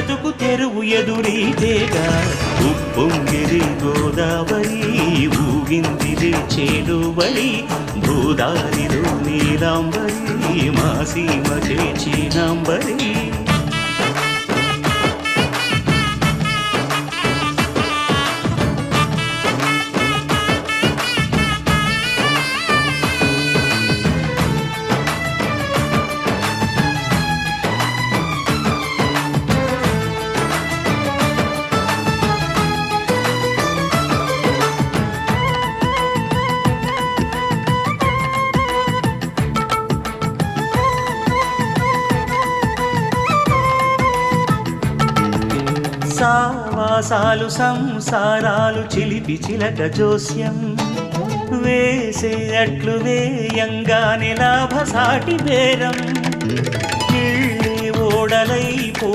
బ్రతుకు తెరువు ఎదురీతేగా ఉప్పొంగిరి గోదావరి ఊగిందిరి చేడువరి భూదారిలో నీలాంబరి మా సీమకే చీనాంబరి సావాసాలు సంసారాలు చిలిపి చిలక జోస్యం వేసే అట్లు వేయంగానే లాభసాటి బేరం ఓడలై పో